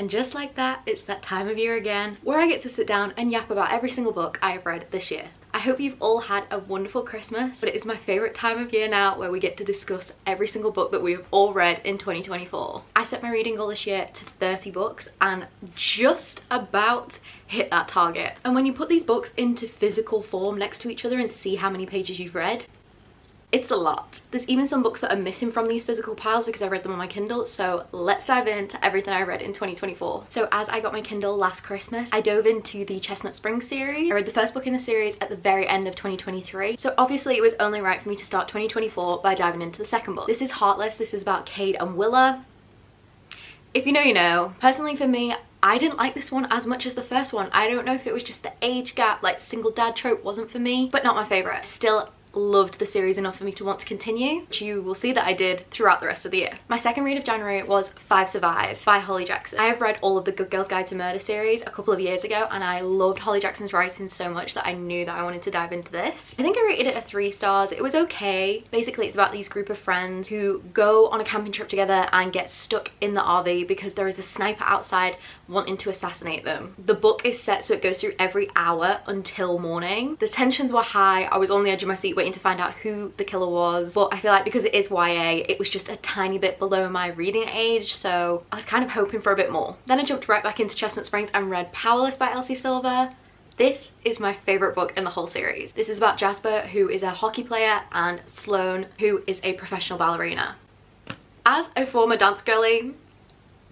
And just like that, it's that time of year again where I get to sit down and yap about every single book I have read this year. I hope you've all had a wonderful Christmas, but it is my favourite time of year now where we get to discuss every single book that we've all read in 2024. I set my reading goal this year to 30 books and just about hit that target. And when you put these books into physical form next to each other and see how many pages you've read, it's a lot. There's even some books that are missing from these physical piles because I read them on my Kindle, so let's dive into everything I read in 2024. So as I got my Kindle last Christmas, I dove into the Chestnut Springs series. I read the first book in the series at the very end of 2023, so obviously it was only right for me to start 2024 by diving into the second book. This is Heartless. This is about Cade and Willa. If you know, you know. Personally for me, I didn't like this one as much as the first one. I don't know if it was just the age gap, like single dad trope wasn't for me, but not my favourite. Still loved the series enough for me to want to continue, which you will see that I did throughout the rest of the year. My second read of January was 5 Survive by Holly Jackson. I have read all of the Good Girls Guide to Murder series a couple of years ago, and I loved Holly Jackson's writing so much that I knew that I wanted to dive into this. I think I rated it a 3 stars. It was okay. Basically it's about these group of friends who go on a camping trip together and get stuck in the RV because there is a sniper outside wanting to assassinate them. The book is set so it goes through every hour until morning. The tensions were high. I was on the edge of my seat waiting to find out who the killer was, but I feel like because it is YA, it was just a tiny bit below my reading age, so I was kind of hoping for a bit more. Then I jumped right back into Chestnut Springs and read Powerless by Elsie Silver. This is my favourite book in the whole series. This is about Jasper, who is a hockey player, and Sloane, who is a professional ballerina. As a former dance girly,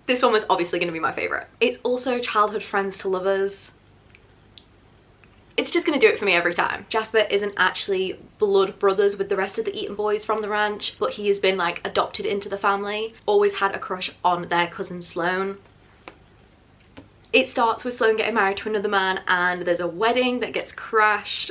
this one was obviously going to be my favourite. It's also childhood friends to lovers. It's just going to do it for me every time. Jasper isn't actually blood brothers with the rest of the Eaton boys from the ranch, but he has been like adopted into the family. Always had a crush on their cousin Sloane. It starts with Sloane getting married to another man and there's a wedding that gets crashed.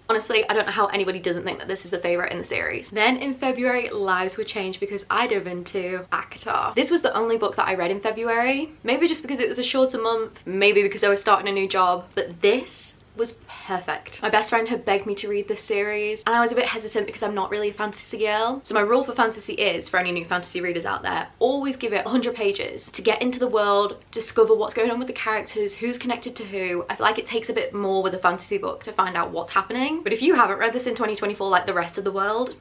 Honestly, I don't know how anybody doesn't think that this is the favourite in the series. Then in February, lives would change because I dove into ACOTAR. This was the only book that I read in February. Maybe just because it was a shorter month, maybe because I was starting a new job, but this was perfect. My best friend had begged me to read this series and I was a bit hesitant because I'm not really a fantasy girl. So my rule for fantasy is, for any new fantasy readers out there, always give it 100 pages to get into the world, discover what's going on with the characters, who's connected to who. I feel like it takes a bit more with a fantasy book to find out what's happening. But if you haven't read this in 2024 like the rest of the world,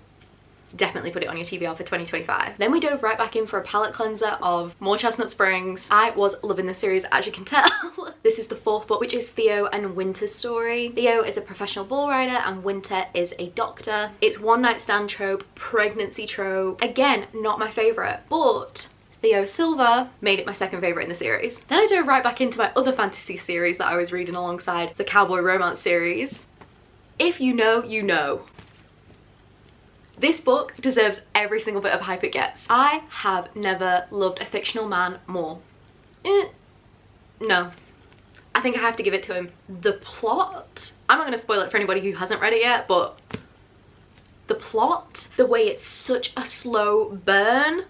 definitely put it on your TBR for 2025. Then we dove right back in for a palette cleanser of more Chestnut Springs. I was loving this series, as you can tell. This is the 4th book, which is Theo and Winter's story. Theo is a professional bull rider and Winter is a doctor. It's one night stand trope, pregnancy trope. Again, not my favourite, but Theo Silver made it my second favourite in the series. Then I dove right back into my other fantasy series that I was reading alongside the cowboy romance series. If you know, you know. This book deserves every single bit of hype it gets. I have never loved a fictional man more. No. I think I have to give it to him. The plot, I'm not going to spoil it for anybody who hasn't read it yet, but the plot, the way it's such a slow burn,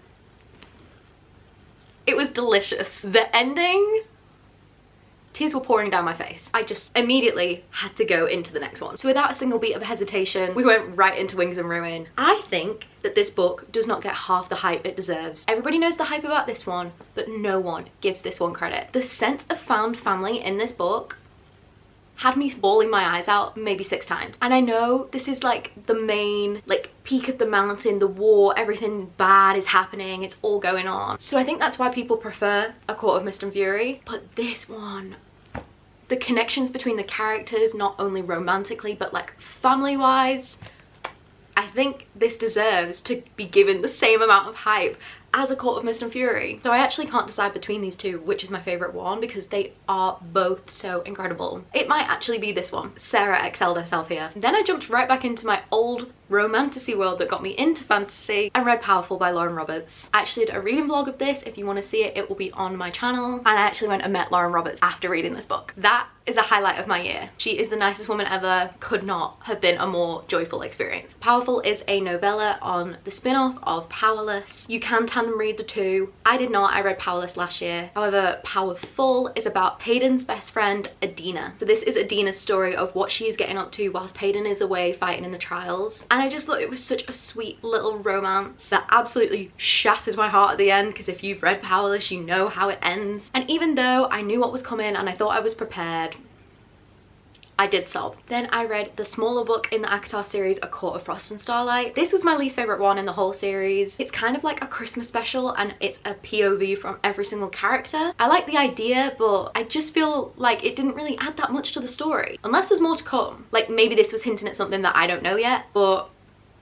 it was delicious. The ending, tears were pouring down my face. I just immediately had to go into the next one. So without a single beat of hesitation, we went right into Wings and Ruin. I think that this book does not get half the hype it deserves. Everybody knows the hype about this one, but no one gives this one credit. The sense of found family in this book had me bawling my eyes out maybe 6 times. And I know this is like the main like peak of the mountain, the war, everything bad is happening, it's all going on. So I think that's why people prefer A Court of Mist and Fury. But this one, the connections between the characters, not only romantically but like family wise, I think this deserves to be given the same amount of hype as A Court of Mist and Fury. So I actually can't decide between these two which is my favourite one because they are both so incredible. It might actually be this one. Sarah excelled herself here. Then I jumped right back into my old romantasy world that got me into fantasy and read Powerful by Lauren Roberts. I actually did a reading vlog of this. If you want to see it, it will be on my channel. And I actually went and met Lauren Roberts after reading this book. That is a highlight of my year. She is the nicest woman ever. Could not have been a more joyful experience. Powerful is a novella on the spin-off of Powerless. You can tan and read the two. I did not. I read Powerless last year. However, Powerful is about Peyton's best friend, Adina. So this is Adina's story of what she's getting up to whilst Peyton is away fighting in the trials. And I just thought it was such a sweet little romance that absolutely shattered my heart at the end, because if you've read Powerless, you know how it ends. And even though I knew what was coming and I thought I was prepared, I did sob. Then I read the smaller book in the ACOTAR series, A Court of Frost and Starlight. This was my least favourite one in the whole series. It's kind of like a Christmas special and it's a POV from every single character. I like the idea, but I just feel like it didn't really add that much to the story. Unless there's more to come. Like maybe this was hinting at something that I don't know yet, but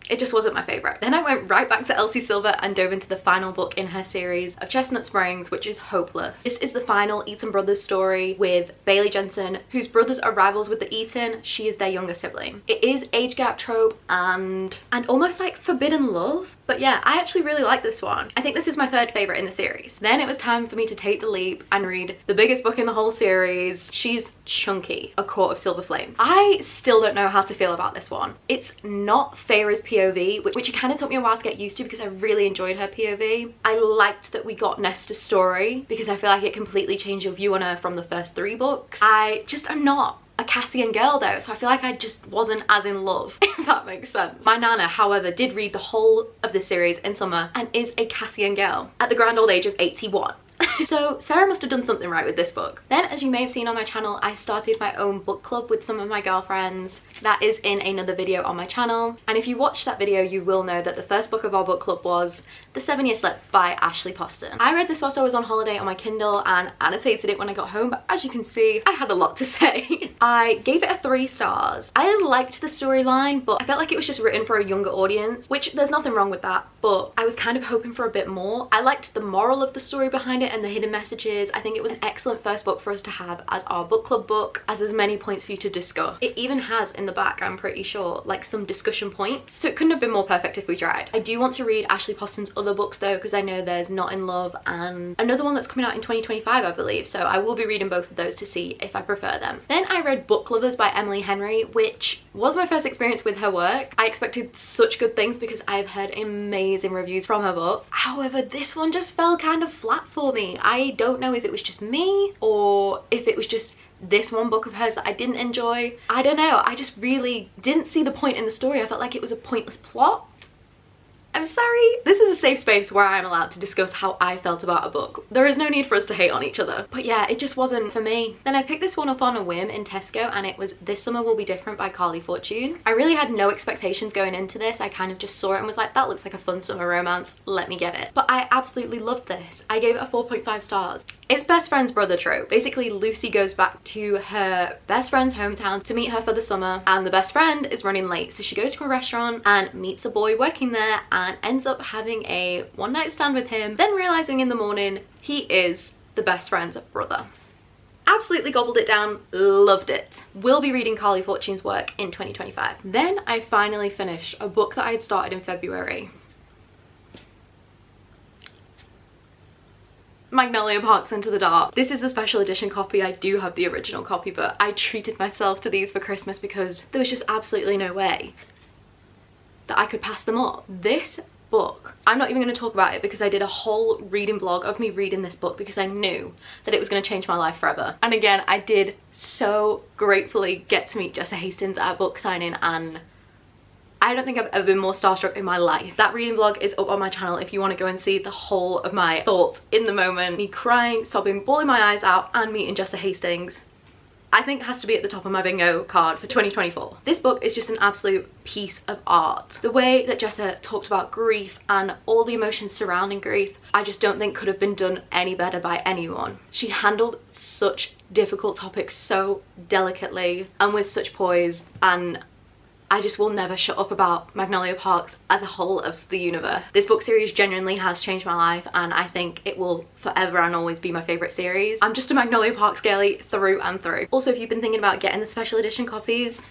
it just wasn't my favourite. Then I went right back to Elsie Silver and dove into the final book in her series of Chestnut Springs, which is Hopeless. This is the final Eaton brothers story with Bailey Jensen, whose brothers are rivals with the Eaton. She is their younger sibling. It is age gap trope and almost like forbidden love. But yeah, I actually really like this one. I think this is my third favourite in the series. Then it was time for me to take the leap and read the biggest book in the whole series. She's chunky, A Court of Silver Flames. I still don't know how to feel about this one. It's not Feyre's POV, which it kind of took me a while to get used to because I really enjoyed her POV. I liked that we got Nesta's story because I feel like it completely changed your view on her from the first 3 books. I just am not a Cassian girl though, so I feel like I just wasn't as in love, if that makes sense. My nana, however, did read the whole of this series in summer and is a Cassian girl at the grand old age of 81. So Sarah must have done something right with this book. Then, as you may have seen on my channel, I started my own book club with some of my girlfriends. That is in another video on my channel. And if you watched that video, you will know that the first book of our book club was The 7-Year Slip by Ashley Poston. I read this whilst I was on holiday on my Kindle and annotated it when I got home, but as you can see, I had a lot to say. I gave it a 3 stars. I liked the storyline, but I felt like it was just written for a younger audience, which there's nothing wrong with that, but I was kind of hoping for a bit more. I liked the moral of the story behind it and the hidden messages. I think it was an excellent first book for us to have as our book club book, as there's many points for you to discuss. It even has in the back, I'm pretty sure, like some discussion points, so it couldn't have been more perfect if we tried. I do want to read Ashley Poston's other books though, because I know there's Not in Love and another one that's coming out in 2025, I believe, so I will be reading both of those to see if I prefer them. Then I read Book Lovers by Emily Henry, which was my first experience with her work. I expected such good things because I've heard amazing reviews from her book. However, this one just fell kind of flat for me. I don't know if it was just me or if it was just this one book of hers that I didn't enjoy. I don't know, I just really didn't see the point in the story. I felt like it was a pointless plot. I'm sorry. This is a safe space where I'm allowed to discuss how I felt about a book. There is no need for us to hate on each other. But yeah, it just wasn't for me. Then I picked this one up on a whim in Tesco and it was This Summer Will Be Different by Carly Fortune. I really had no expectations going into this. I kind of just saw it and was like, that looks like a fun summer romance, let me get it. But I absolutely loved this. I gave it a 4.5 stars. It's best friend's brother trope. Basically, Lucy goes back to her best friend's hometown to meet her for the summer and the best friend is running late. So she goes to a restaurant and meets a boy working there and ends up having a one-night stand with him, then realizing in the morning he is the best friend's brother. Absolutely gobbled it down, loved it. Will be reading Carly Fortune's work in 2025. Then I finally finished a book that I had started in February. Magnolia Park's Into the Dark. This is the special edition copy. I do have the original copy, but I treated myself to these for Christmas because there was just absolutely no way that I could pass them up. This book, I'm not even going to talk about it because I did a whole reading vlog of me reading this book because I knew that it was going to change my life forever. And again, I did so gratefully get to meet Jessa Hastings at a book signing and I don't think I've ever been more starstruck in my life. That reading vlog is up on my channel if you want to go and see the whole of my thoughts in the moment. Me crying, sobbing, bawling my eyes out and meeting Jessa Hastings. I think has to be at the top of my bingo card for 2024. This book is just an absolute piece of art. The way that Jessa talked about grief and all the emotions surrounding grief, I just don't think could have been done any better by anyone. She handled such difficult topics so delicately and with such poise, and I just will never shut up about Magnolia Parks as a whole of the universe. This book series genuinely has changed my life and I think it will forever and always be my favourite series. I'm just a Magnolia Parks girly through and through. Also, if you've been thinking about getting the special edition copies,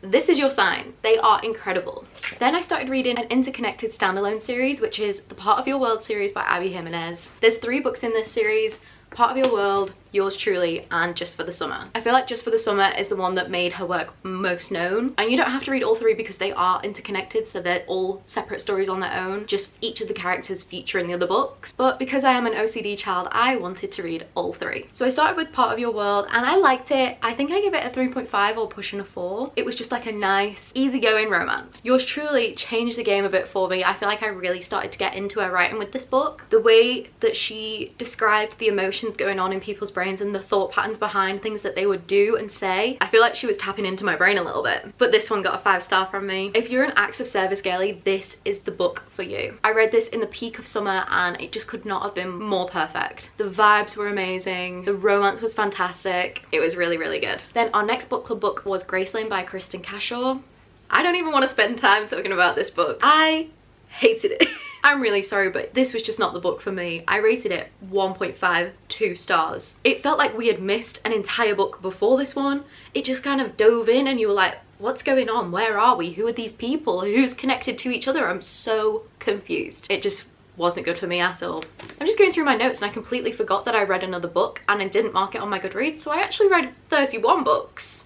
this is your sign. They are incredible. Then I started reading an interconnected standalone series, which is the Part of Your World series by Abby Jimenez. There's 3 books in this series: Part of Your World, Yours Truly, and Just for the Summer. I feel like Just for the Summer is the one that made her work most known, and you don't have to read all three because they are interconnected, so they're all separate stories on their own, just each of the characters feature in the other books. But because I am an OCD child, I wanted to read all three. So I started with Part of Your World and I liked it. I think I give it a 3.5 or pushing a 4. It was just like a nice, easygoing romance. Yours Truly changed the game a bit for me. I feel like I really started to get into her writing with this book. The way that she described the emotions going on in people's brains and the thought patterns behind things that they would do and say, I feel like she was tapping into my brain a little bit. But this one got a 5-star from me. If you're an acts of service girly, this is the book for you. I read this in the peak of summer and it just could not have been more perfect. The vibes were amazing, the romance was fantastic, it was really, really good. Then our next book club book was Graceland by Kristen Cashaw. I don't even want to spend time talking about this book. I hated it. I'm really sorry, but this was just not the book for me. I rated it 1.52 stars. It felt like we had missed an entire book before this one. It just kind of dove in and you were like, what's going on? Where are we? Who are these people? Who's connected to each other? I'm so confused. It just wasn't good for me at all. I'm just going through my notes and I completely forgot that I read another book and I didn't mark it on my Goodreads, so I actually read 31 books.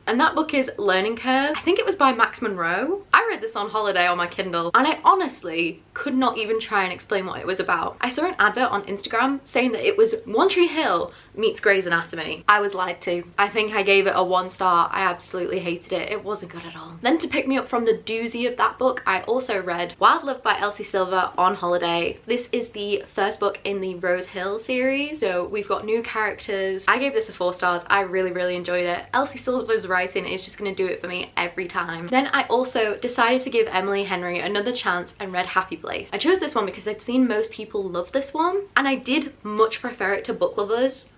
And that book is Learning Curve. I think it was by Max Monroe. I read this on holiday on my Kindle and I honestly could not even try and explain what it was about. I saw an advert on Instagram saying that it was One Tree Hill meets Grey's Anatomy. I was lied to. I think I gave it a 1 star. I absolutely hated it. It wasn't good at all. Then to pick me up from the doozy of that book, I also read Wild Love by Elsie Silver on holiday. This is the first book in the Rose Hill series. So we've got new characters. I gave this a 4 stars. I really, really enjoyed it. Elsie Silver's writing is just going to do it for me every time. Then I also decided to give Emily Henry another chance and read Happy Place. I chose this one because I'd seen most people love this one and I did much prefer it to Book Lovers.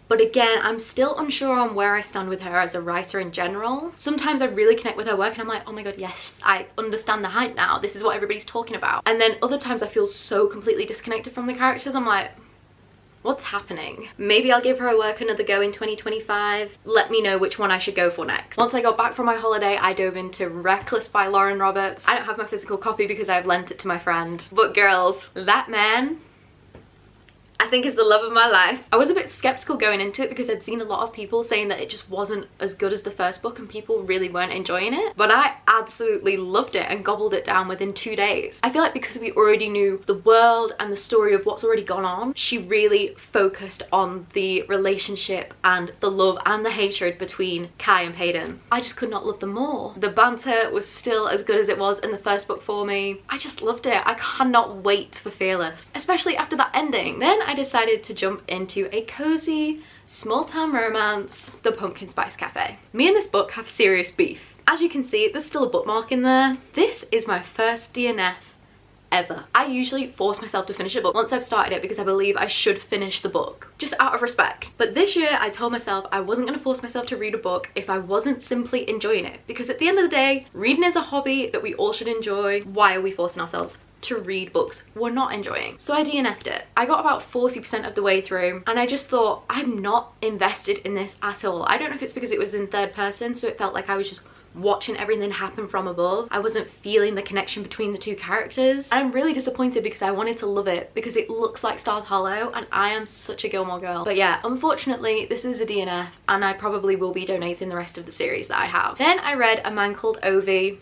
But again, I'm still unsure on where I stand with her as a writer in general. Sometimes I really connect with her work and I'm like, oh my god, yes, I understand the hype now. This is what everybody's talking about. And then other times I feel so completely disconnected from the characters. I'm like, what's happening? Maybe I'll give her work another go in 2025. Let me know which one I should go for next. Once I got back from my holiday, I dove into Reckless by Lauren Roberts. I don't have my physical copy because I've lent it to my friend. But girls, that man, I think is the love of my life. I was a bit skeptical going into it because I'd seen a lot of people saying that it just wasn't as good as the first book and people really weren't enjoying it. But I absolutely loved it and gobbled it down within 2 days. I feel like because we already knew the world and the story of what's already gone on, she really focused on the relationship and the love and the hatred between Kai and Peyton. I just could not love them more. The banter was still as good as it was in the first book for me. I just loved it. I cannot wait for Fearless, especially after that ending. Then I decided to jump into a cozy small town romance, The Pumpkin Spice Cafe. Me and this book have serious beef. As you can see, there's still a bookmark in there. This is my first DNF ever. I usually force myself to finish a book once I've started it because I believe I should finish the book, just out of respect. But this year I told myself I wasn't going to force myself to read a book if I wasn't simply enjoying it, because at the end of the day, reading is a hobby that we all should enjoy. Why are we forcing ourselves to read books we're not enjoying? So I DNF'd it. I got about 40% of the way through and I just thought, I'm not invested in this at all. I don't know if it's because it was in third person, so it felt like I was just watching everything happen from above. I wasn't feeling the connection between the two characters. I'm really disappointed because I wanted to love it because it looks like Stars Hollow and I am such a Gilmore girl. But yeah, unfortunately this is a DNF and I probably will be donating the rest of the series that I have. Then I read A Man Called Ove,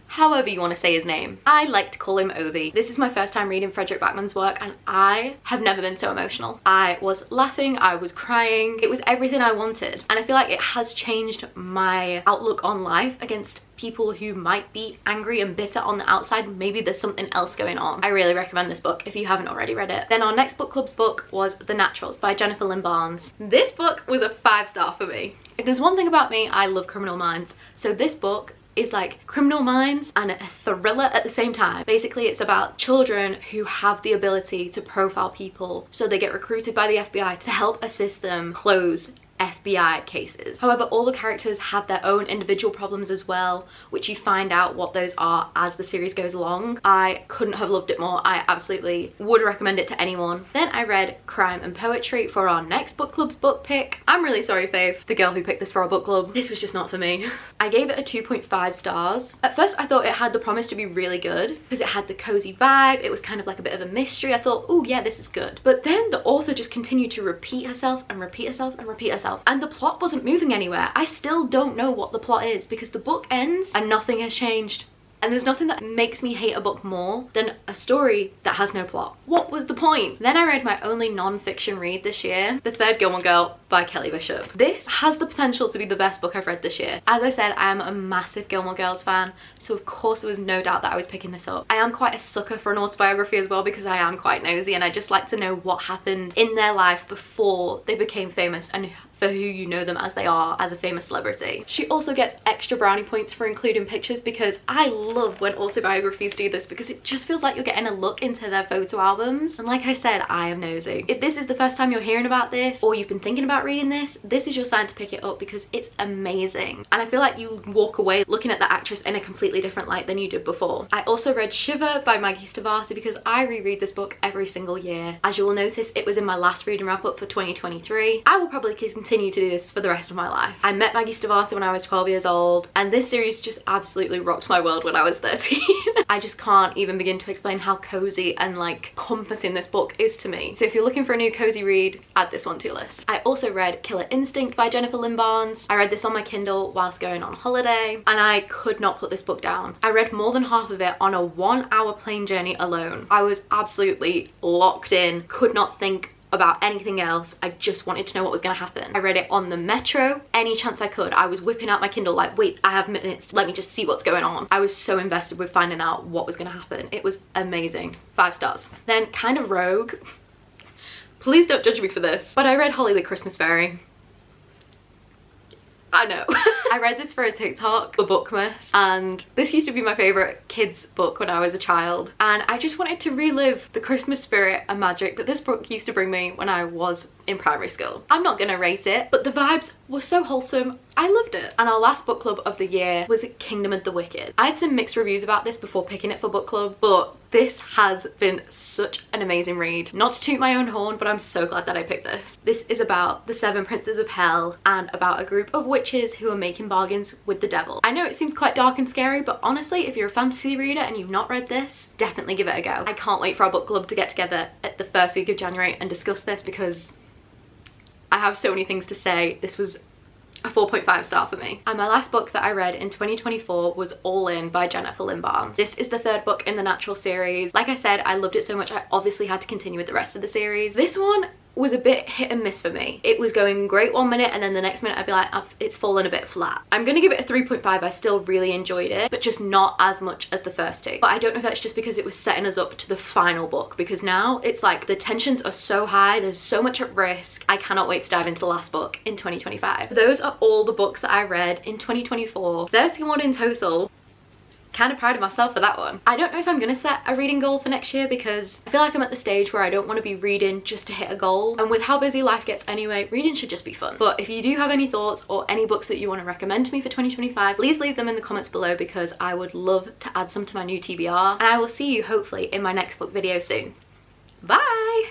however you want to say his name. I like to call him Ovi. This is my first time reading Frederick Backman's work and I have never been so emotional. I was laughing, I was crying. It was everything I wanted. And I feel like it has changed my outlook on life against people who might be angry and bitter on the outside. Maybe there's something else going on. I really recommend this book if you haven't already read it. Then our next book club's book was The Naturals by Jennifer Lynn Barnes. This book was a 5-star for me. If there's one thing about me, I love Criminal Minds. So this book is like Criminal Minds and a thriller at the same time. Basically it's about children who have the ability to profile people, so they get recruited by the FBI to help assist them close FBI cases. However, all the characters have their own individual problems as well, which you find out what those are as the series goes along. I couldn't have loved it more. I absolutely would recommend it to anyone. Then I read Crime and Poetry for our next book club's book pick. I'm really sorry, Faith, the girl who picked this for our book club. This was just not for me. I gave it a 2.5 stars. At first I thought it had the promise to be really good because it had the cozy vibe. It was kind of like a bit of a mystery. I thought, oh yeah, this is good. But then the author just continued to repeat herself and repeat herself and repeat herself, and the plot wasn't moving anywhere. I still don't know what the plot is because the book ends and nothing has changed. And there's nothing that makes me hate a book more than a story that has no plot. What was the point? Then I read my only non-fiction read this year, The Third Gilmore Girl by Kelly Bishop. This has the potential to be the best book I've read this year. As I said, I am a massive Gilmore Girls fan, so of course there was no doubt that I was picking this up. I am quite a sucker for an autobiography as well because I am quite nosy and I just like to know what happened in their life before they became famous and for who you know them as they are as a famous celebrity. She also gets extra brownie points for including pictures because I love when autobiographies do this because it just feels like you're getting a look into their photo albums. And like I said, I am nosy. If this is the first time you're hearing about this or you've been thinking about reading this is your sign to pick it up because it's amazing. And I feel like you walk away looking at the actress in a completely different light than you did before. I also read Shiver by Maggie Stavasi because I reread this book every single year. As you will notice, it was in my last reading wrap up for 2023. I will probably continue to do this for the rest of my life. I met Maggie Stavasi when I was 12 years old and this series just absolutely rocked my world when I was 13. I just can't even begin to explain how cozy and like comforting this book is to me. So if you're looking for a new cozy read, add this one to your list. I also read Killer Instinct by Jennifer Lynn Barnes. I read this on my Kindle whilst going on holiday and I could not put this book down. I read more than half of it on a 1-hour plane journey alone. I was absolutely locked in, could not think about anything else. I just wanted to know what was going to happen. I read it on the metro any chance I could. I was whipping out my Kindle like, wait, I have minutes, let me just see what's going on. I was so invested with finding out what was going to happen. It was amazing. 5 stars. Then kind of rogue, please don't judge me for this, but I read Hollywood Christmas Fairy. I know. I read this for a TikTok for Bookmas and this used to be my favourite kids book when I was a child and I just wanted to relive the Christmas spirit and magic that this book used to bring me when I was in primary school. I'm not gonna rate it, but the vibes were so wholesome. I loved it. And our last book club of the year was Kingdom of the Wicked. I had some mixed reviews about this before picking it for book club, but this has been such an amazing read. Not to toot my own horn, but I'm so glad that I picked this. This is about the 7 princes of hell and about a group of witches who are making bargains with the devil. I know it seems quite dark and scary, but honestly, if you're a fantasy reader and you've not read this, definitely give it a go. I can't wait for our book club to get together at the first week of January and discuss this because I have so many things to say. This was a 4.5 star for me. And my last book that I read in 2024 was All In by Jennifer Lynn Barnes. This is the 3rd book in the Natural series. Like I said, I loved it so much I obviously had to continue with the rest of the series. This one was a bit hit and miss for me. It was going great one minute and then the next minute I'd be like, oh, it's fallen a bit flat. I'm gonna give it a 3.5. I still really enjoyed it, but just not as much as the first 2. But I don't know if that's just because it was setting us up to the final book, because now it's like the tensions are so high, there's so much at risk. I cannot wait to dive into the last book in 2025. Those are all the books that I read in 2024, 31 in total. Kind of proud of myself for that one. I don't know if I'm gonna set a reading goal for next year because I feel like I'm at the stage where I don't want to be reading just to hit a goal, and with how busy life gets anyway, reading should just be fun. But if you do have any thoughts or any books that you want to recommend to me for 2025, please leave them in the comments below because I would love to add some to my new TBR, and I will see you hopefully in my next book video soon. Bye!